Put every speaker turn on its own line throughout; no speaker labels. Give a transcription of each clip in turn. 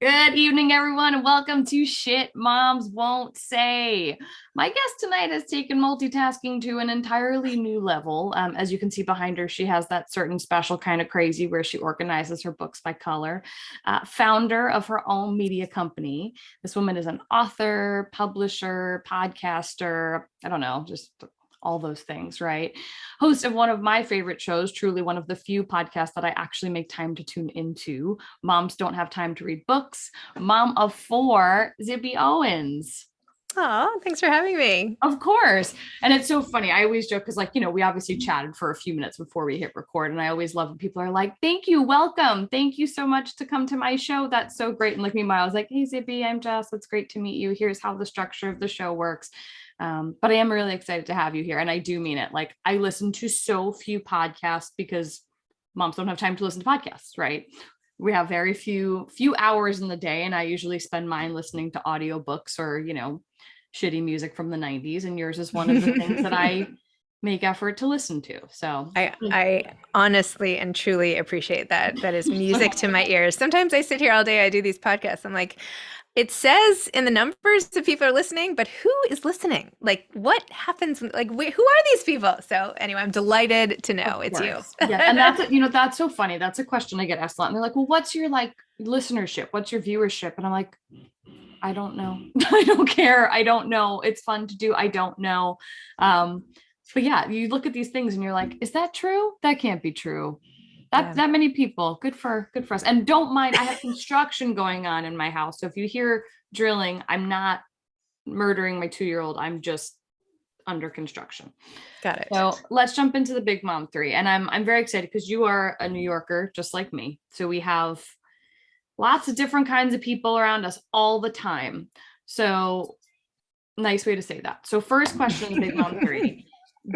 Good evening, everyone, and welcome to Shit Moms Won't Say. My guest tonight has taken multitasking to an entirely new level. As you can see behind her, she has that certain special kind of crazy where she organizes her books by color. Founder of her own media company. This woman is an author, publisher, podcaster. I don't know, just all those things, right? Host of one of my favorite shows, truly one of the few podcasts that I actually make time to tune into. Moms Don't Have Time to Read Books. Mom of four, Zibby Owens.
Oh, thanks for having me.
Of course. And it's so funny. I always joke because, we obviously chatted for a few minutes before we hit record. And I always love when people are like, thank you, welcome. Thank you so much to come to my show. That's so great. And like meanwhile, I was like, hey, Zibby, I'm Jess. It's great to meet you. Here's how the structure of the show works. But I am really excited to have you here. And I do mean it. Like, I listen to so few podcasts because moms don't have time to listen to podcasts, right? We have very few hours in the day, and I usually spend mine listening to audiobooks or, shitty music from the 90s, and yours is one of the things that I make effort to listen to. So
I honestly and truly appreciate that. That is music to my ears. Sometimes I sit here all day, I do these podcasts. I'm like, it says in the numbers that people are listening, but who is listening? Like, what happens? Like, who are these people? So anyway, I'm delighted to know it's you.
Yeah, and that's so funny. That's a question I get asked a lot. And they're like, well, what's your like listenership? What's your viewership? And I'm like, I don't know. I don't care. I don't know. It's fun to do. I don't know. But yeah, you look at these things and you're like, is that true? That can't be true. That many people. Good for us. And don't mind, I have construction going on in my house. So if you hear drilling, I'm not murdering my 2-year-old. I'm just under construction.
Got it.
So let's jump into the Big Mom 3. And I'm very excited because you are a New Yorker just like me. So we have lots of different kinds of people around us all the time. So nice way to say that. So first question, Big Mom 3.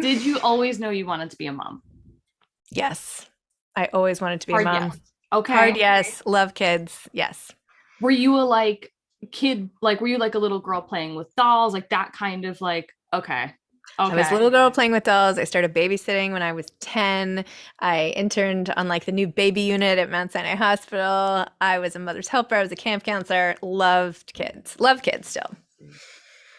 Did you always know you wanted to be a mom?
Yes. I always wanted to be
Hard
a mom.
yes. Okay.
Hard yes. Love kids. Yes.
Were you a like kid, like were you like a little girl playing with dolls, like that kind of like, okay.
I was a little girl playing with dolls. I started babysitting when I was 10. I interned on like the new baby unit at Mount Sinai Hospital. I was a mother's helper. I was a camp counselor. Loved kids. Love kids still.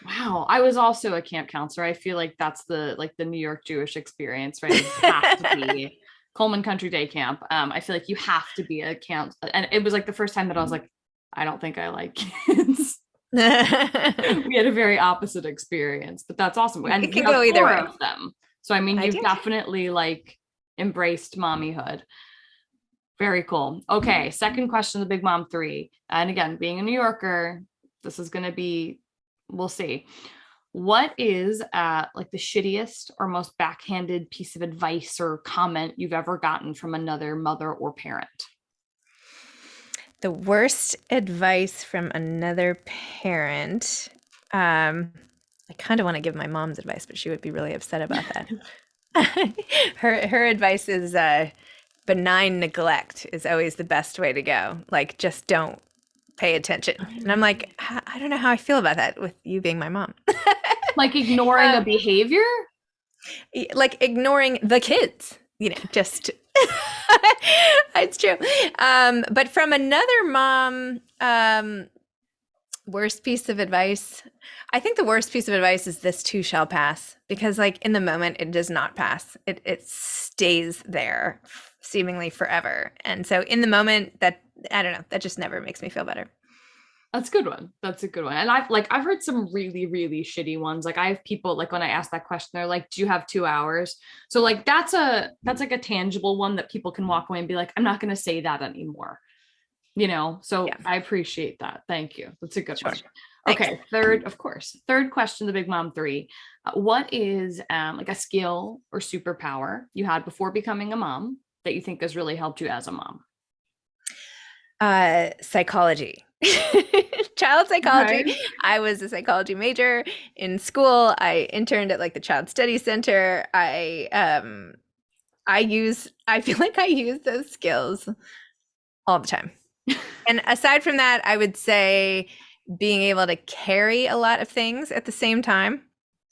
Wow. I was also a camp counselor. I feel like that's the New York Jewish experience, right? You have to be Coleman Country Day Camp. I feel like you have to be a camp. And it was like the first time that I was like, I don't think I like kids. We had a very opposite experience, but that's awesome. And
it can go either way.
Of them. So I mean, you've definitely like embraced mommyhood. Very cool. Okay, second question, the Big Mom 3. And again, being a New Yorker, this is going to be, we'll see. What is like the shittiest or most backhanded piece of advice or comment you've ever gotten from another mother or parent?
The worst advice from another parent. I kind of want to give my mom's advice, but she would be really upset about that. Her advice is benign neglect is always the best way to go. Like, just don't pay attention. And I'm like, I don't know how I feel about that with you being my mom.
Like ignoring a behavior?
Like ignoring the kids, just it's true. But from another mom, worst piece of advice. I think the worst piece of advice is this too shall pass, because like in the moment it does not pass. It stays there seemingly forever. And so in the moment, that I don't know, that just never makes me feel better.
That's a good one. That's a good one. And I've heard some really, really shitty ones. Like I have people like when I ask that question, they're like, do you have 2 hours? So like that's like a tangible one that people can walk away and be like, I'm not going to say that anymore. So yeah. I appreciate that. Thank you. That's a good one. Okay. Third question, the Big Mom 3. What is like a skill or superpower you had before becoming a mom that you think has really helped you as a mom?
Psychology. Child psychology. Okay. I was a psychology major in school. I interned at like the Child Study Center. I feel like I use those skills all the time. And aside from that, I would say being able to carry a lot of things at the same time.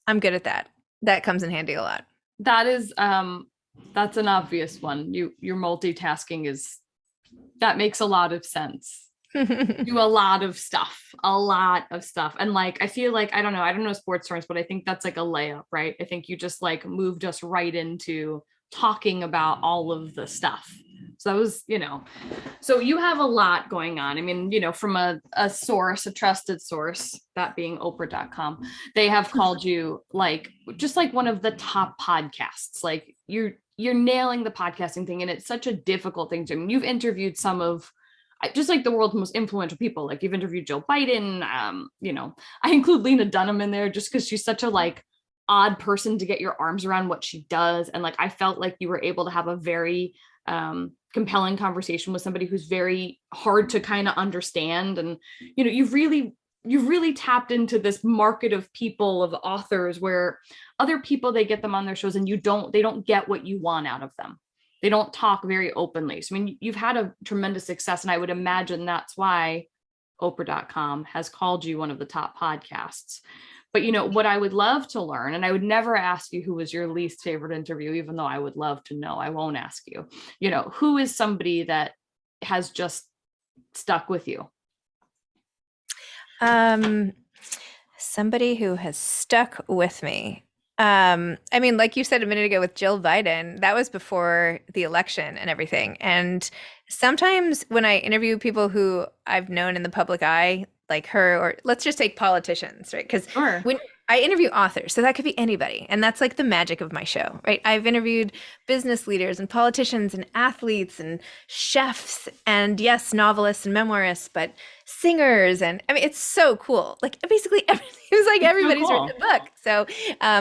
I'm good at that. That comes in handy a lot.
That is that's an obvious one. Your multitasking that makes a lot of sense. do a lot of stuff, a lot of stuff. And like, I feel like, I don't know sports terms, but I think that's like a layup, right? I think you just like moved us right into talking about all of the stuff. So that was, so you have a lot going on. I mean, from a source, a trusted source, that being Oprah.com, they have called you like, just like one of the top podcasts. Like you're nailing the podcasting thing. And it's such a difficult thing to, I mean, you've interviewed some of just like the world's most influential people. Like you've interviewed Joe Biden. I include Lena Dunham in there just because she's such a like odd person to get your arms around what she does. And like, I felt like you were able to have a very compelling conversation with somebody who's very hard to kind of understand. And, you've really tapped into this market of people, of authors, where other people, they get them on their shows and they don't get what you want out of them. They don't talk very openly. So, I mean, you've had a tremendous success, and I would imagine that's why Oprah.com has called you one of the top podcasts. But, what I would love to learn, and I would never ask you who was your least favorite interview, even though I would love to know, I won't ask you, who is somebody that has just stuck with you?
Somebody who has stuck with me. I mean, like you said a minute ago with Jill Biden, that was before the election and everything. And sometimes when I interview people who I've known in the public eye, like her, or let's just take politicians, right? Because
Sure.
when I interview authors, so that could be anybody. And that's like the magic of my show, right? I've interviewed business leaders and politicians and athletes and chefs and yes, novelists and memoirists, but singers. And I mean, it's so cool. Like basically everything, it was like everybody's written a book. So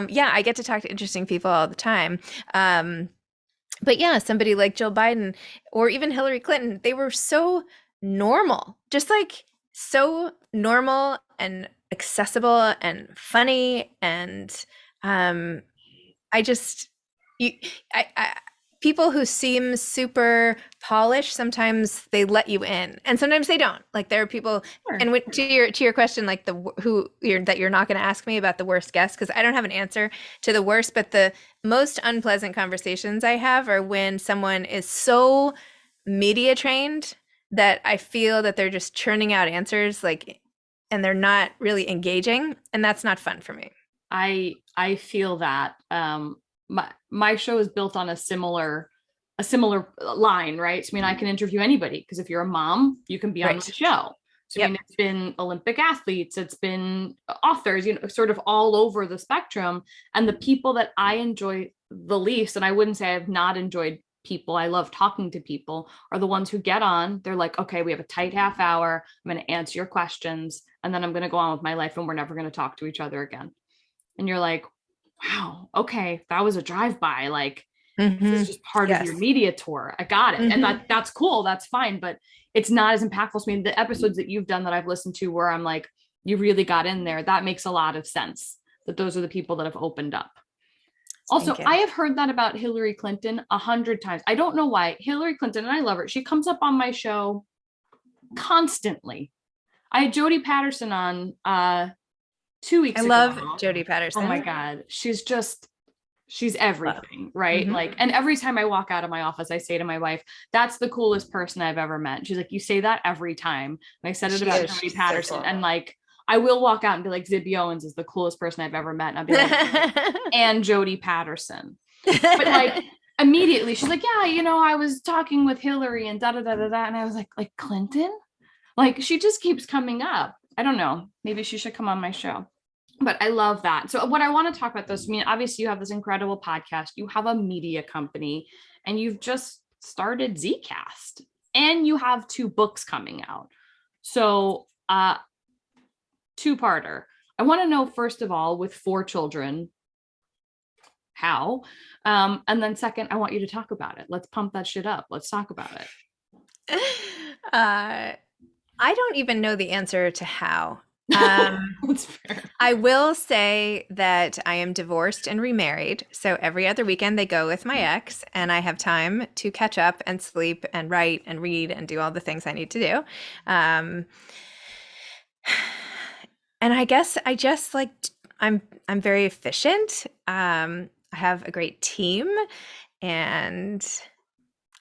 yeah, I get to talk to interesting people all the time. But yeah, somebody like Jill Biden or even Hillary Clinton, they were so normal, just like so normal and accessible and funny. And I just, people who seem super polished, sometimes they let you in and sometimes they don't. Like there are people, sure. And to your question, like that you're not going to ask me about the worst guest, because I don't have an answer to the worst, but the most unpleasant conversations I have are when someone is so media trained that I feel that they're just churning out answers, like, and they're not really engaging, and that's not fun for me.
I feel that. My show is built on a similar line, right? So, I mean, I can interview anybody, because if you're a mom, you can be on my show. So, I mean, it's been Olympic athletes, it's been authors, sort of all over the spectrum. And the people that I enjoy the least, and I wouldn't say I've not enjoyed people, I love talking to people, are the ones who get on. They're like, okay, we have a tight half hour. I'm going to answer your questions, and then I'm going to go on with my life, and we're never going to talk to each other again. And you're like, wow, okay, that was a drive-by. Like, this is just part of your media tour. I got it. And that's cool. That's fine. But it's not as impactful to me. The episodes that you've done that I've listened to where I'm like, you really got in there, that makes a lot of sense, that those are the people that have opened up. Also, I have heard that about Hillary Clinton 100 times. I don't know why. Hillary Clinton, and I love her, she comes up on my show constantly. I had Jodie Patterson on 2 weeks ago.
I love Jodie Patterson.
Oh my God. She's everything, right? Like, and every time I walk out of my office, I say to my wife, that's the coolest person I've ever met. She's like, you say that every time. And I said it about Jodie Patterson. So cool. And like, I will walk out and be like, Zibby Owens is the coolest person I've ever met. And I'll be like, and Jodie Patterson. But like, immediately she's like, yeah, I was talking with Hillary and da-da-da-da-da. And I was like Clinton? Like, she just keeps coming up. I don't know. Maybe she should come on my show. But I love that. So what I want to talk about this, I mean, obviously you have this incredible podcast, you have a media company, and you've just started Zcast, and you have 2 books coming out. So, 2-parter. I want to know, first of all, with 4 children, how? And then second, I want you to talk about it. Let's pump that shit up. Let's talk about it.
I don't even know the answer to how. That's fair. I will say that I am divorced and remarried. So every other weekend they go with my ex, and I have time to catch up and sleep and write and read and do all the things I need to do. And I guess I just like, I'm very efficient. I have a great team, and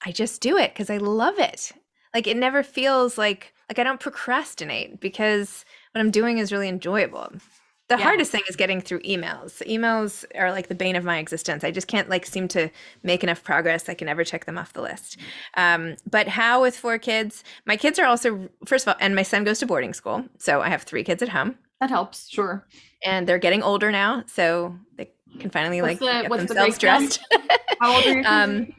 I just do it because I love it. Like it never feels like I don't procrastinate because what I'm doing is really enjoyable. The
Yeah.
hardest thing is getting through emails. Emails are like the bane of my existence. I just can't like seem to make enough progress. I can never check them off the list. But how with 4 kids? My kids are also, first of all, and my son goes to boarding school. So I have 3 kids at home.
That helps. Sure.
And they're getting older now. So they can finally like get
what's the
themselves
breakdown?
dressed.
How old are your kids?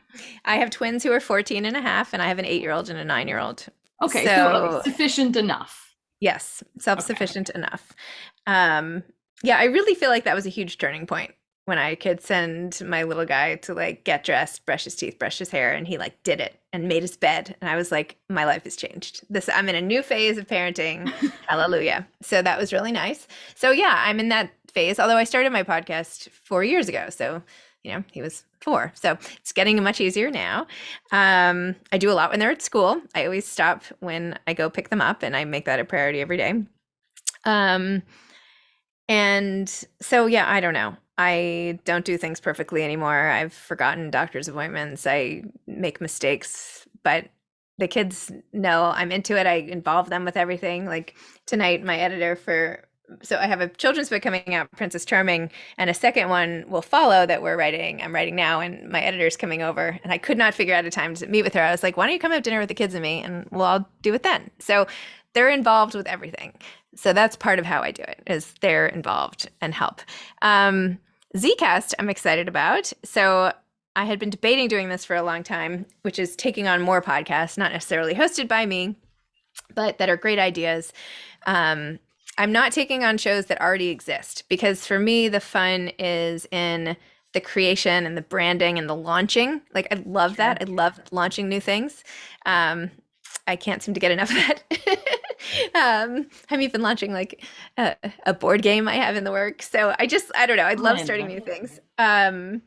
I have twins who are 14 and a half, and I have an 8-year-old and a 9-year-old.
Okay. So sufficient enough.
Yes, self-sufficient enough. Yeah, I really feel like that was a huge turning point when I could send my little guy to like get dressed, brush his teeth, brush his hair, and he like did it and made his bed. And I was like, my life has changed. I'm in a new phase of parenting. Hallelujah. So that was really nice. So yeah, I'm in that phase, although I started my podcast 4 years ago. So, he was 4. So it's getting much easier now. I do a lot when they're at school. I always stop when I go pick them up, and I make that a priority every day. And so, yeah, I don't know. I don't do things perfectly anymore. I've forgotten doctor's appointments. I make mistakes, but the kids know I'm into it. I involve them with everything. Like tonight, my editor so I have a children's book coming out, Princess Charming, and a second one will follow that I'm writing now, and my editor's coming over, and I could not figure out a time to meet with her. I was like, why don't you come have dinner with the kids and me, and we'll all do it then. So they're involved with everything. So that's part of how I do it, is they're involved and help. Zcast, I'm excited about. So I had been debating doing this for a long time, which is taking on more podcasts, not necessarily hosted by me, but that are great ideas. I'm not taking on shows that already exist, because for me, the fun is in the creation and the branding and the launching. Like, I love that. I love launching new things. I can't seem to get enough of that. I'm even launching like a board game I have in the works. So I don't know. I love starting new things. And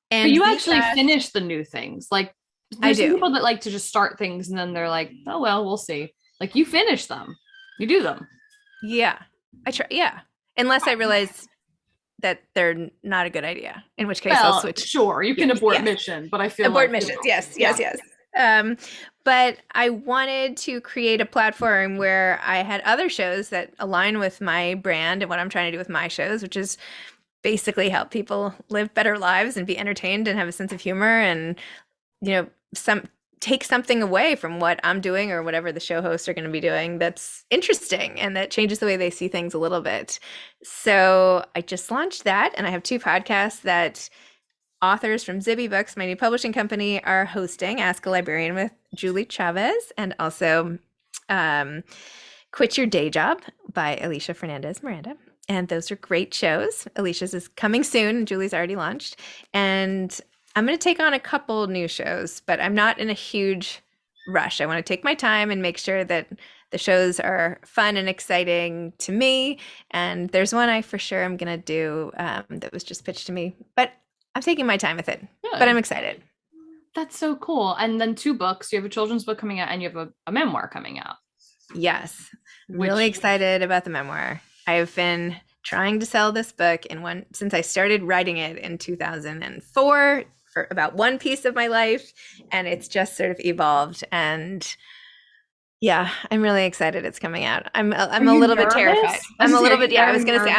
but you actually finish the new things. Like there's
some
people that like to just start things and then they're like, oh, well, we'll see. Like you finish them. You do them.
Yeah, I try. Yeah. Unless I realize that they're not a good idea, in which case I'll switch.
Sure. You can abort mission, but I feel
abort missions. Yes. But I wanted to create a platform where I had other shows that align with my brand and what I'm trying to do with my shows, which is basically help people live better lives and be entertained and have a sense of humor, and take something away from what I'm doing or whatever the show hosts are going to be doing that's interesting and that changes the way they see things a little bit. So I just launched that, and I have 2 podcasts that authors from Zibby Books, my new publishing company, are hosting. Ask a Librarian with Julie Chavez, and also Quit Your Day Job by Alicia Fernandez Miranda. And those are great shows. Alicia's is coming soon, and Julie's already launched. And I'm going to take on a couple new shows, but I'm not in a huge rush. I want to take my time and make sure that the shows are fun and exciting to me. And there's one I for sure am going to do that was just pitched to me, but I'm taking my time with it. Good. But I'm excited.
That's so cool. And then 2 books. You have a children's book coming out, and you have a memoir coming out.
Yes. Really excited about the memoir. I've been trying to sell this book since I started writing it in 2004 for about one piece of my life, and it's just sort of evolved. And yeah, I'm really excited it's coming out. I'm a little bit terrified. I'm a little bit, yeah, I was going to say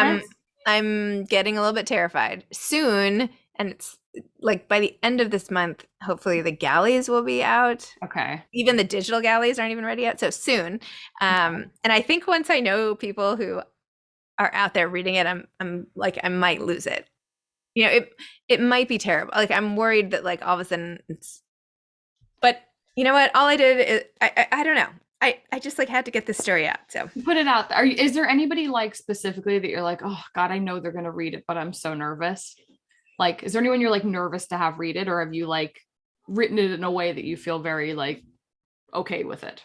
I'm getting a little bit terrified soon. And it's like by the end of this month, hopefully the galleys will be out.
Okay.
Even the digital galleys aren't even ready yet. So soon. And I think once I know people who are out there reading it, I'm like, I might lose it. It might be terrible. Like I'm worried that like all of a sudden but you know what? All I did is I don't know. I just like had to get this story out. So
put it out there. Is there anybody like specifically that you're like, oh God, I know they're going to read it, but I'm so nervous? Like, is there anyone you're like nervous to have read it, or have you like written it in a way that you feel very like okay with it?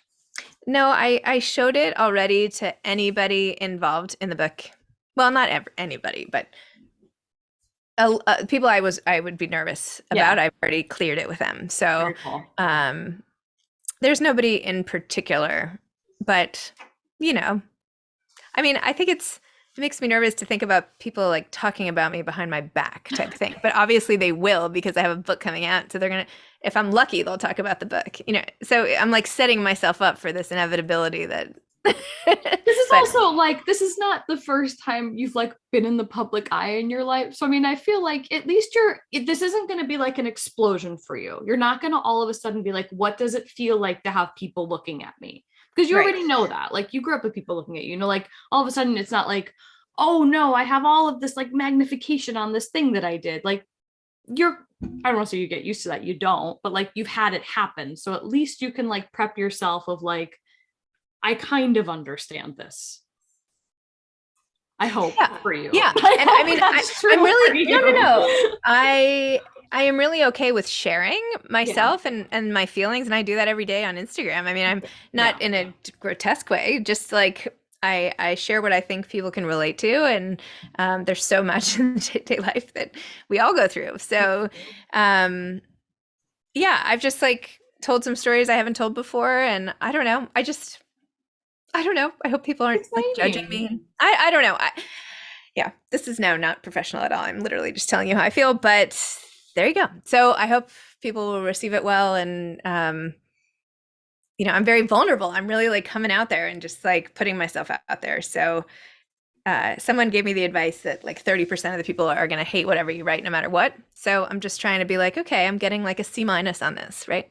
No, I showed it already to anybody involved in the book. Well, not anybody, but people I would be nervous about. I've already cleared it with them. So cool. There's nobody in particular, but I mean, I think it makes me nervous to think about people like talking about me behind my back type thing. But obviously they will, because I have a book coming out. So they're going to, if I'm lucky, they'll talk about the book, so I'm like setting myself up for this inevitability that.
This is also like, this is not the first time you've like been in the public eye in your life. So, I mean, I feel like at least this isn't going to be like an explosion for you. You're not going to all of a sudden be like, what does it feel like to have people looking at me? Because you already know that, like you grew up with people looking at you, like all of a sudden it's not like, oh no, I have all of this like magnification on this thing that I did. Like I don't want to say you get used to that. You don't, but like you've had it happen. So at least you can like prep yourself of like, I kind of understand this. I hope for you.
Yeah. And I mean, I'm really, no. I am really okay with sharing myself and my feelings. And I do that every day on Instagram. I mean, I'm not in a grotesque way, just like I share what I think people can relate to. And there's so much in day-to-day life that we all go through. So I've just like told some stories I haven't told before. And I don't know. I don't know. I hope people aren't like judging me. I don't know. This is now not professional at all. I'm literally just telling you how I feel, but there you go. So I hope people will receive it well. And, I'm very vulnerable. I'm really like coming out there and just like putting myself out there. So someone gave me the advice that like 30% of the people are going to hate whatever you write no matter what. So I'm just trying to be like, okay, I'm getting like a C- on this, right?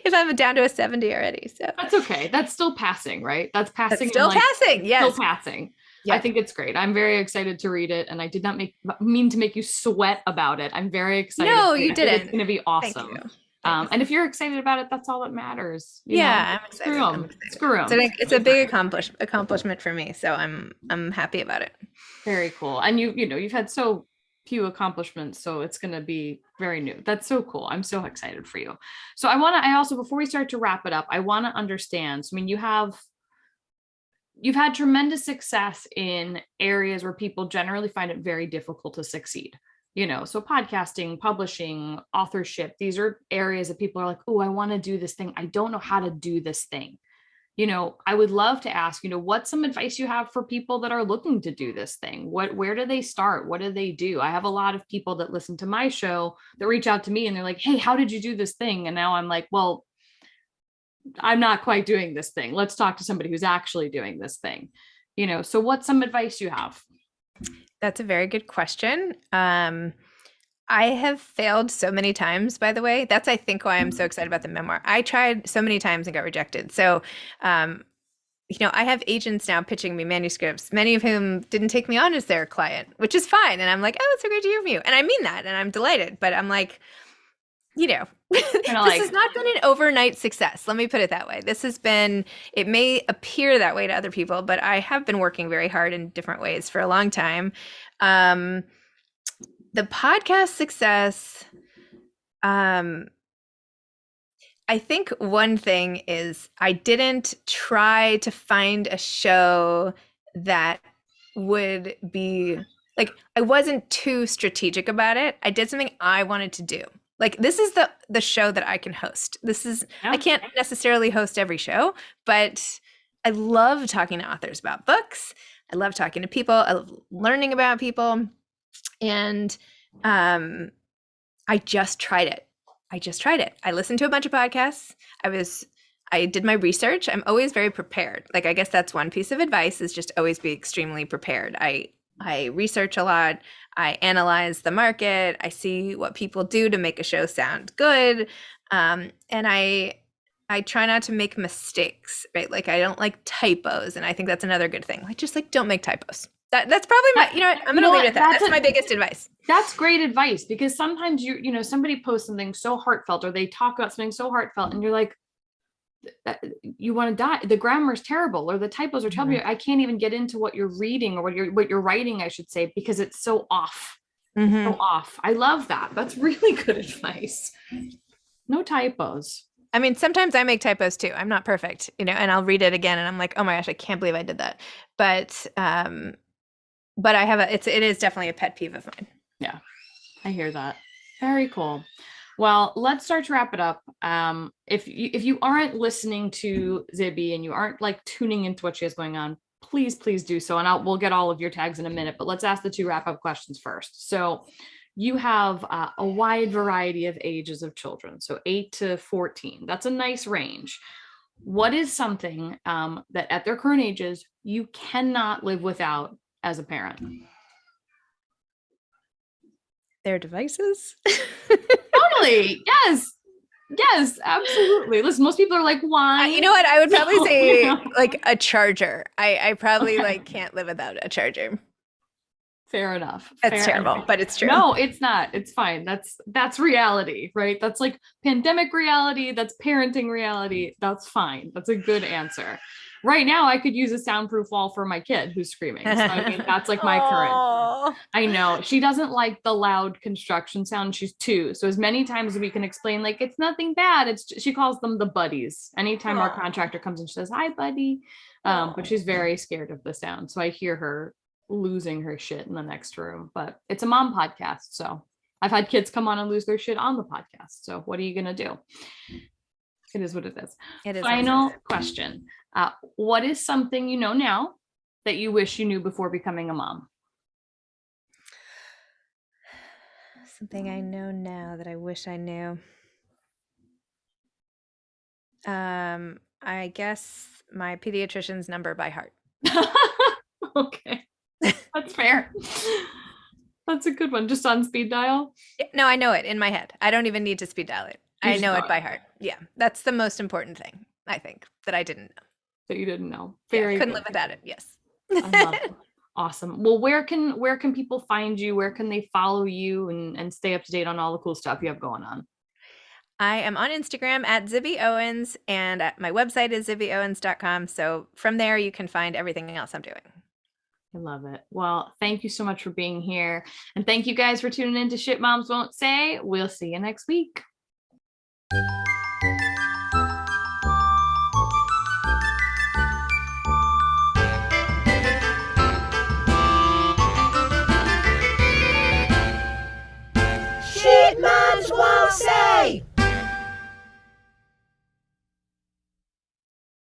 If I'm down to a 70 already. So
that's okay. That's still passing, right? That's passing.
That's still passing. Yes.
Still passing. Yeah. I think it's great. I'm very excited to read it. And I did not mean to make you sweat about it. I'm very excited.
No, you didn't.
It's going to be awesome.
Thank you.
And if you're excited about it, that's all that matters.
I'm excited.
Screw them.
It's a big accomplishment for me. So I'm happy about it.
Very cool. And you've had so few accomplishments, so it's going to be very new. That's so cool. I'm so excited for you. So I also, before we start to wrap it up, I want to understand. So, I mean, you've had tremendous success in areas where people generally find it very difficult to succeed. So podcasting, publishing, authorship, these are areas that people are like, oh, I want to do this thing. I don't know how to do this thing. I would love to ask, what's some advice you have for people that are looking to do this thing? Where do they start? What do they do? I have a lot of people that listen to my show that reach out to me and they're like, hey, how did you do this thing? And now I'm like, well, I'm not quite doing this thing. Let's talk to somebody who's actually doing this thing. So what's some advice you have?
That's a very good question. I have failed so many times, by the way. That's, I think, why I'm so excited about the memoir. I tried so many times and got rejected. So, I have agents now pitching me manuscripts, many of whom didn't take me on as their client, which is fine. And I'm like, oh, it's so great to hear from you. And I mean that, and I'm delighted. But I'm like, this has not been an overnight success. Let me put it that way. It may appear that way to other people, but I have been working very hard in different ways for a long time. The podcast success, I think one thing is I didn't try to find a show that would be like, I wasn't too strategic about it. I did something I wanted to do. Like, this is the show that I can host. I can't necessarily host every show, but I love talking to authors about books. I love talking to people. I love learning about people. And I just tried it. I listened to a bunch of podcasts. I did my research. I'm always very prepared. Like, I guess that's one piece of advice, is just always be extremely prepared. I research a lot. I analyze the market. I see what people do to make a show sound good. And I try not to make mistakes, right? Like, I don't like typos. And I think that's another good thing. Like, just like, don't make typos. That's probably I'm going to leave it at that. That's my biggest advice.
That's great advice, because sometimes somebody posts something so heartfelt, or they talk about something so heartfelt, and you're like, you want to die. The grammar is terrible, or the typos are terrible. I can't even get into what you're reading, or what you're writing, I should say, because it's so off. So off. I love that. That's really good advice. No typos.
I mean, sometimes I make typos too. I'm not perfect, and I'll read it again and I'm like, oh my gosh, I can't believe I did that. But I have it is definitely a pet peeve of mine.
Yeah, I hear that. Very cool. Well, let's start to wrap it up. If you aren't listening to Zibby and you aren't like tuning into what she has going on, please, please do so. And we'll get all of your tags in a minute, but let's ask the 2 wrap-up questions first. So you have a wide variety of ages of children, so 8 to 14. That's a nice range. What is something that at their current ages you cannot live without as a parent?
Their devices?
Totally. Yes, absolutely. Listen, most people are like, why?
You know what? I would probably say like a charger. I probably like can't live without a charger.
Fair enough.
That's terrible, but it's true.
No, it's not. It's fine. That's reality, right? That's like pandemic reality. That's parenting reality. That's fine. That's a good answer. Right now, I could use a soundproof wall for my kid who's screaming. So I mean, that's like my current. I know she doesn't like the loud construction sound. She's 2. So as many times as we can explain, like, it's nothing bad. She calls them the buddies. Anytime our contractor comes in, she says, hi, buddy. But she's very scared of the sound. So I hear her losing her shit in the next room, but it's a mom podcast. So I've had kids come on and lose their shit on the podcast. So what are you going to do? It is what it is. It is. Final question. What is something you know now that you wish you knew before becoming a mom?
Something I know now that I wish I knew. I guess my pediatrician's number by heart.
Okay. That's fair. That's a good one. Just on speed dial?
No, I know it in my head. I don't even need to speed dial it. I know it by heart. Yeah. That's the most important thing, I think, that I didn't know.
That you didn't know.
Very couldn't live without it. Yes.
I love it. Awesome. Well, where can people find you? Where can they follow you and stay up to date on all the cool stuff you have going on?
I am on Instagram at Zibby Owens, and my website is zibbyowens.com. So from there, you can find everything else I'm doing.
I love it. Well, thank you so much for being here. And thank you guys for tuning in to Shit Moms Won't Say. We'll see you next week.